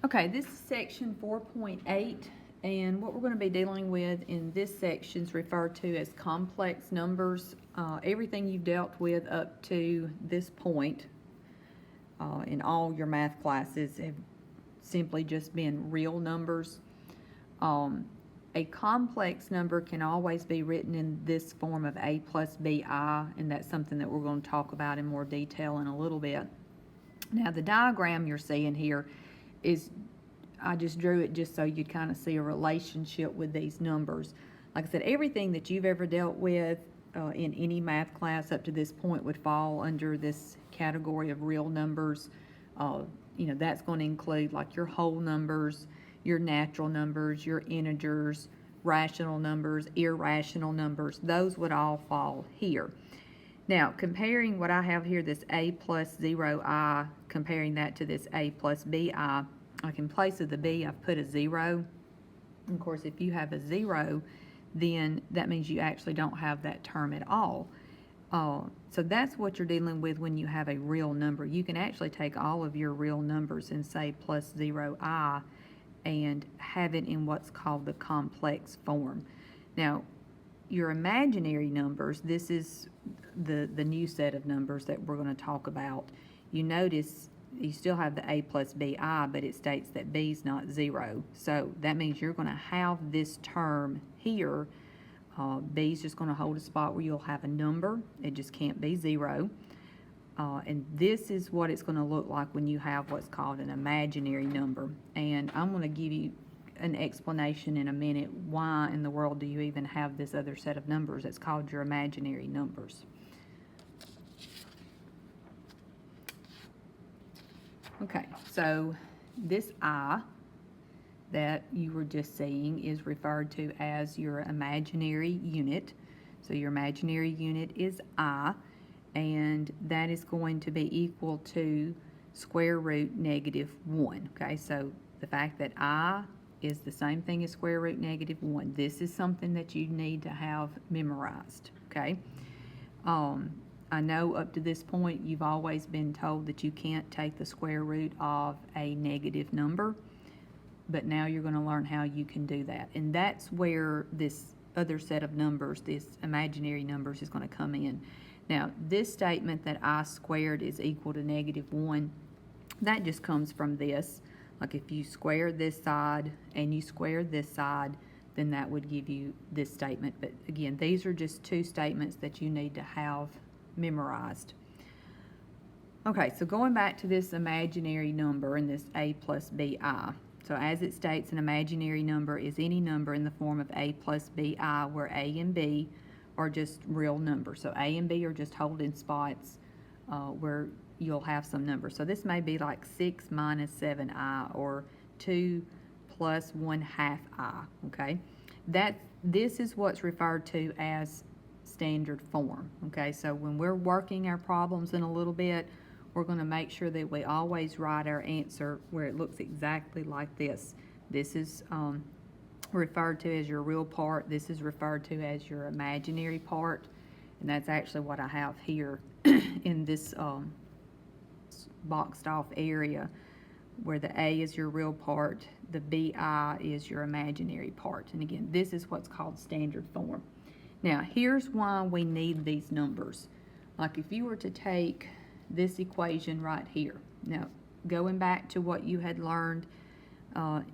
Okay, this is section 4.8, and what we're going to be dealing with in this section is referred to as complex numbers. Everything you've dealt with up to this point in all your math classes have simply just been real numbers. A complex number can always be written in this form of a plus bi, and that's something that we're going to talk about in more detail in a little bit. Now, the diagram you're seeing here is, I just drew it just so you'd kind of see a relationship with these numbers. Like I said, everything that you've ever dealt with in any math class up to this point would fall under this category of real numbers. That's going to include like your whole numbers, your natural numbers, your integers, rational numbers, irrational numbers. Those would all fall here. Now, comparing what I have here, this a plus 0i, comparing that to this a plus bi, like in place of the b, I've put a 0. And of course, if you have a 0, then that means you actually don't have that term at all. So that's what you're dealing with when you have a real number. You can actually take all of your real numbers and say plus 0i and have it in what's called the complex form. Now, your imaginary numbers, this is the new set of numbers that we're going to talk about. You notice you still have the a plus bi, but it states that b is not 0. So that means you're going to have this term here. B is just going to hold a spot where you'll have a number. It just can't be 0. And this is what it's going to look like when you have what's called an imaginary number. And I'm going to give you an explanation in a minute. Why in the world do you even have this other set of numbers? It's called your imaginary numbers. Okay, so this I that you were just seeing is referred to as your imaginary unit. So your imaginary unit is I, and that is going to be equal to square root negative 1. Okay, so the fact that I is the same thing as square root negative 1. This is something that you need to have memorized, okay? I know up to this point you've always been told that you can't take the square root of a negative number, but now you're going to learn how you can do that. And that's where this other set of numbers, this imaginary numbers, is going to come in. Now, this statement that I squared is equal to negative 1, that just comes from this. Like if you square this side and you square this side, then that would give you this statement. But again, these are just two statements that you need to have memorized. Okay, so going back to this imaginary number and this a plus bi. So as it states, an imaginary number is any number in the form of a plus bi where a and b are just real numbers. So a and b are just holding spots where you'll have some number. So this may be like 6 minus 7i or 2 plus 1/2 I, okay? This is what's referred to as standard form, okay? So when we're working our problems in a little bit, we're going to make sure that we always write our answer where it looks exactly like this. This is referred to as your real part. This is referred to as your imaginary part, and that's actually what I have here in this boxed off area, where the A is your real part, the BI is your imaginary part. And again, this is what's called standard form. Now, here's why we need these numbers. Like if you were to take this equation right here. Now, going back to what you had learned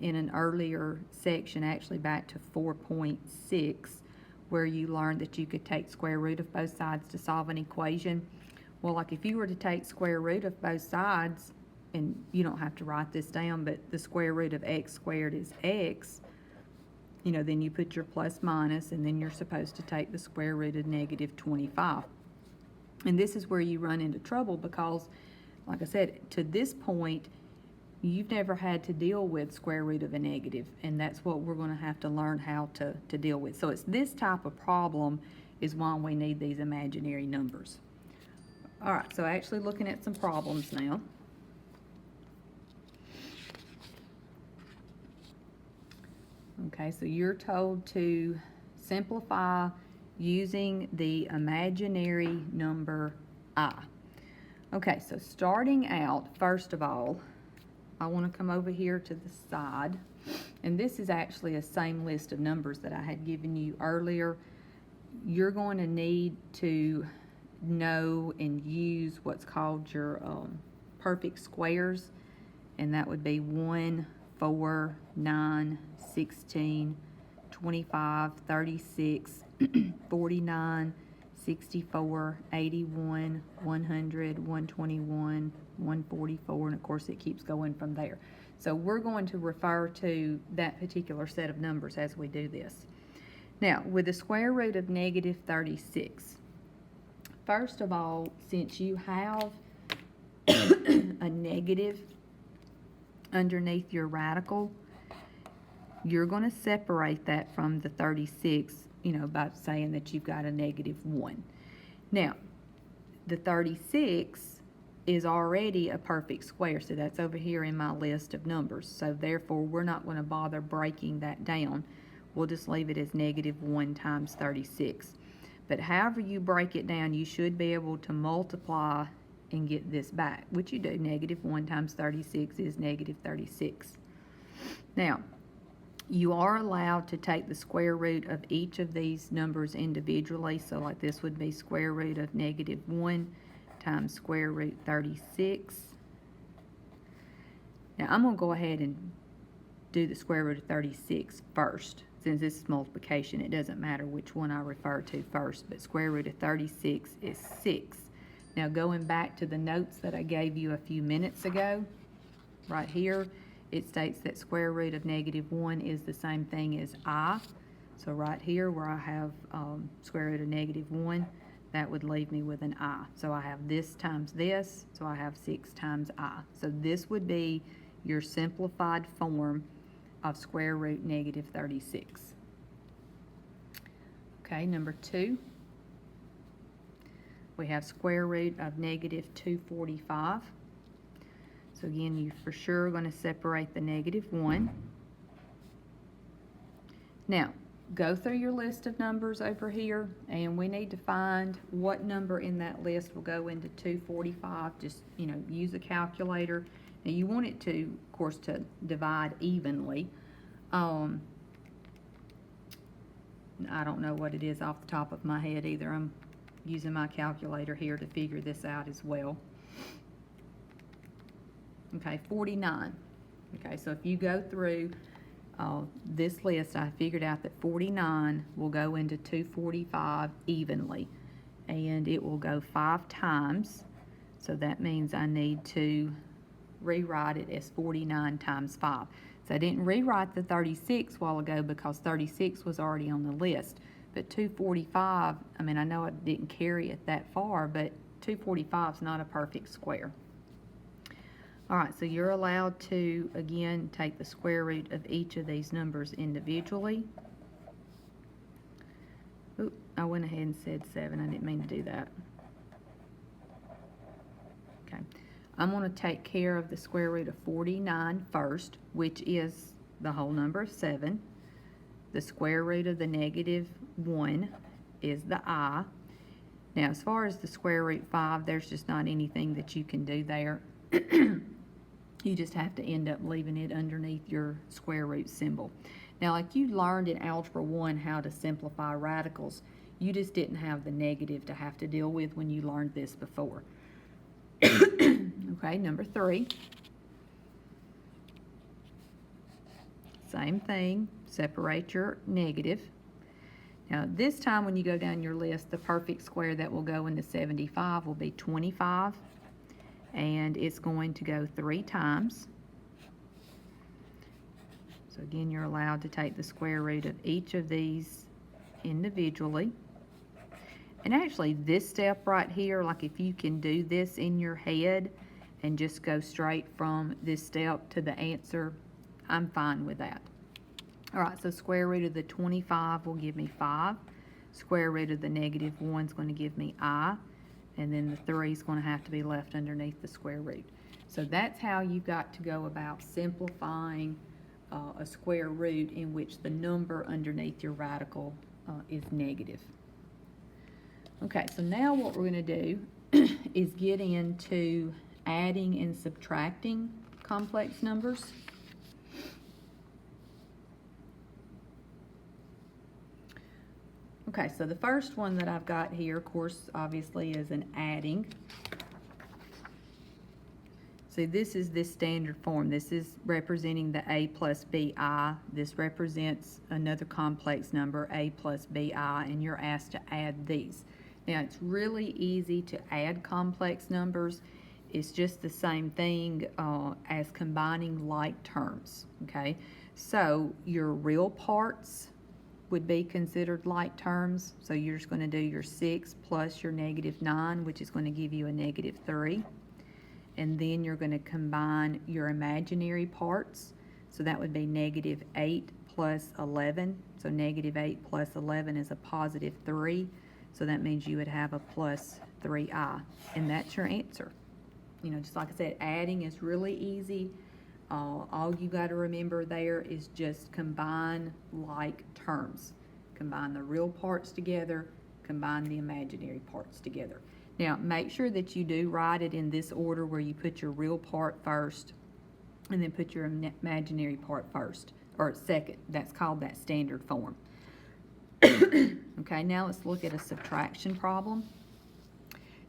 in an earlier section, actually back to 4.6, where you learned that you could take square root of both sides to solve an equation. Well, like if you were to take square root of both sides, and you don't have to write this down, but the square root of x squared is x, then you put your plus minus, and then you're supposed to take the square root of negative 25. And this is where you run into trouble because, like I said, to this point, you've never had to deal with square root of a negative, and that's what we're going to have to learn how to deal with. So it's this type of problem is why we need these imaginary numbers. All right, so actually looking at some problems now. Okay, so you're told to simplify using the imaginary number I. Okay, so starting out, first of all, I want to come over here to the side, and this is actually a same list of numbers that I had given you earlier. You're going to need to know and use what's called your perfect squares, and that would be 1, 4, 9, 16, 25, 36, 49, 64, 81, 100, 121, 144, and of course it keeps going from there. So we're going to refer to that particular set of numbers as we do this. Now, with the square root of negative 36, first of all, since you have a negative underneath your radical, you're going to separate that from the 36, by saying that you've got a negative 1. Now, the 36 is already a perfect square, so that's over here in my list of numbers. So therefore, we're not going to bother breaking that down. We'll just leave it as negative 1 times 36. But however you break it down, you should be able to multiply and get this back, which you do. Negative 1 times 36 is negative 36. Now, you are allowed to take the square root of each of these numbers individually. So like this would be square root of negative 1 times square root 36. Now I'm going to go ahead and do the square root of 36 first. Since this is multiplication, it doesn't matter which one I refer to first, but square root of 36 is 6. Now going back to the notes that I gave you a few minutes ago, right here, it states that square root of negative 1 is the same thing as I. So right here where I have square root of negative 1, that would leave me with an I. So I have this times this, so I have 6 times I. So this would be your simplified form of square root negative 36. Okay, number 2. We have square root of negative 245. So again, you for sure are going to separate the negative 1. Now, go through your list of numbers over here, and we need to find what number in that list will go into 245. Just, use a calculator. Now, you want it to, of course, to divide evenly. I don't know what it is off the top of my head either. I'm using my calculator here to figure this out as well. Okay, 49. Okay, so if you go through this list, I figured out that 49 will go into 245 evenly, and it will go 5 times. So that means I need to rewrite it as 49 times 5. So I didn't rewrite the 36 a while ago because 36 was already on the list. But 245, I know I didn't carry it that far, but 245 is not a perfect square. All right, so you're allowed to, again, take the square root of each of these numbers individually. Oop, I went ahead and said 7. I didn't mean to do that. Okay, I'm going to take care of the square root of 49 first, which is the whole number of 7. The square root of the negative 1 is the I. Now, as far as the square root 5, there's just not anything that you can do there. You just have to end up leaving it underneath your square root symbol. Now, like you learned in Algebra 1 how to simplify radicals, you just didn't have the negative to have to deal with when you learned this before. Okay, number 3. Same thing, separate your negative. Now, this time when you go down your list, the perfect square that will go into 75 will be 25. And it's going to go 3 times. So again, you're allowed to take the square root of each of these individually. And actually, this step right here, like if you can do this in your head and just go straight from this step to the answer, I'm fine with that. All right, so square root of the 25 will give me 5. Square root of the negative 1 is going to give me I. And then the 3 is going to have to be left underneath the square root. So that's how you've got to go about simplifying a square root in which the number underneath your radical is negative. Okay, so now what we're going to do is get into adding and subtracting. complex numbers. Okay, so the first one that I've got here, of course, obviously is an adding. So this is this standard form. This is representing the a plus bi. This represents another complex number, a plus bi, and you're asked to add these. Now, it's really easy to add complex numbers. It's just the same thing as combining like terms, okay? So your real parts would be considered like terms. So you're just going to do your 6 plus your -9, which is going to give you a -3. And then you're going to combine your imaginary parts. So that would be -8 plus 11. So -8 plus 11 is a +3. So that means you would have a plus 3i. And that's your answer. You know, just like I said, adding is really easy. All you got to remember there is just combine like terms. Combine the real parts together, combine the imaginary parts together. Now, make sure that you do write it in this order where you put your real part first and then put your imaginary part first, or second. That's called that standard form. Okay, now let's look at a subtraction problem.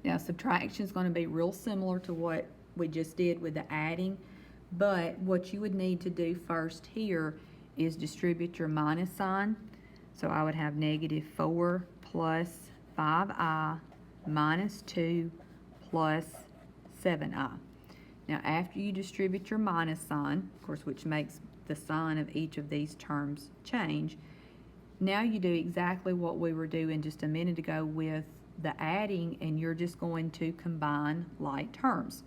Now, subtraction is going to be real similar to what we just did with the adding, but what you would need to do first here is distribute your minus sign. So I would have -4 plus 5i minus 2 plus 7i. Now, after you distribute your minus sign, of course, which makes the sign of each of these terms change, now you do exactly what we were doing just a minute ago with the adding, and you're just going to combine like terms.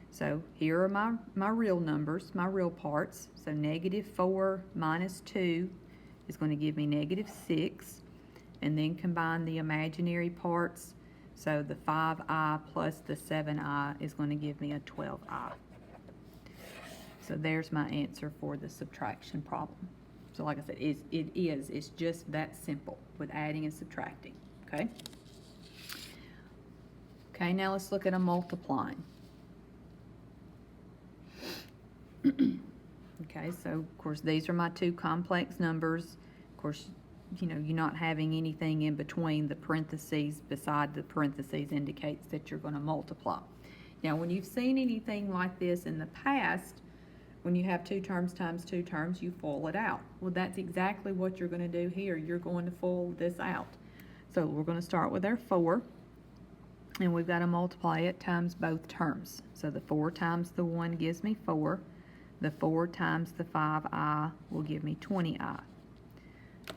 So here are my real numbers, my real parts. So -4 minus 2 is going to give me -6, and then combine the imaginary parts. So the 5i plus the 7i is going to give me a 12i. So there's my answer for the subtraction problem. So like I said, it's just that simple with adding and subtracting, okay? Okay, now let's look at a multiplying. Okay, so of course these are my two complex numbers. Of course, you know, you're not having anything in between the parentheses beside the parentheses indicates that you're going to multiply. Now, when you've seen anything like this in the past, when you have 2 terms times 2 terms, you FOIL it out. Well, that's exactly what you're going to do here. You're going to FOIL this out. So we're going to start with our 4, and we've got to multiply it times both terms. So the 4 times the 1 gives me 4. The 4 times the 5i will give me 20i.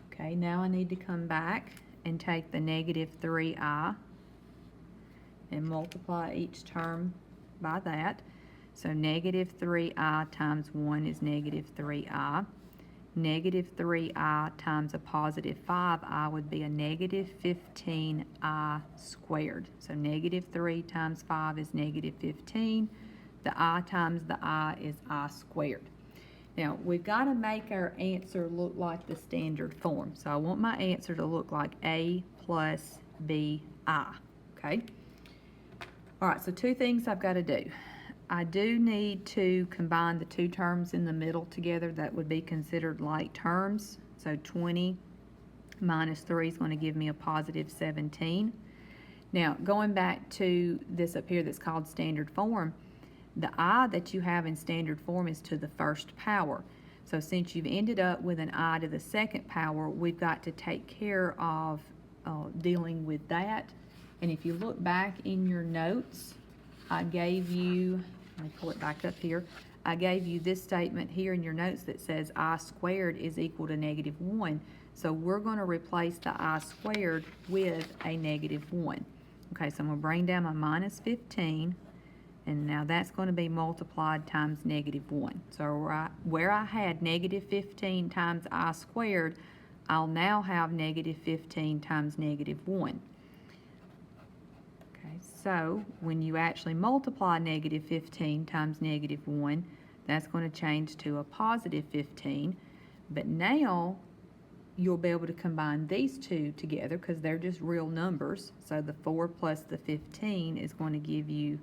Okay, now I need to come back and take the -3i and multiply each term by that. So -3i times 1 is -3i. -3i times a +5i would be a -15i squared. So -3 times 5 is -15. The I times the I is I squared. Now, we've got to make our answer look like the standard form. So I want my answer to look like A plus BI, okay? All right, so 2 things I've got to do. I do need to combine the 2 terms in the middle together. That would be considered like terms. So 20 minus 3 is going to give me a +17. Now, going back to this up here that's called standard form, the I that you have in standard form is to the first power. So since you've ended up with an I to the second power, we've got to take care of dealing with that. And if you look back in your notes, I gave you, let me pull it back up here, I gave you this statement here in your notes that says I squared is equal to -1. So we're going to replace the I squared with a -1. Okay, so I'm going to bring down my -15. And now that's going to be multiplied times -1. So where I had -15 times I squared, I'll now have -15 times -1. Okay, so when you actually multiply -15 times -1, that's going to change to a +15. But now you'll be able to combine these two together because they're just real numbers. So the 4 plus the 15 is going to give you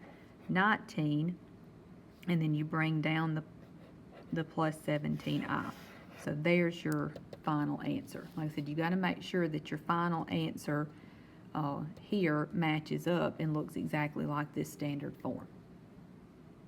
19, and then you bring down the plus 17I. So there's your final answer. Like I said, you got to make sure that your final answer here matches up and looks exactly like this standard form.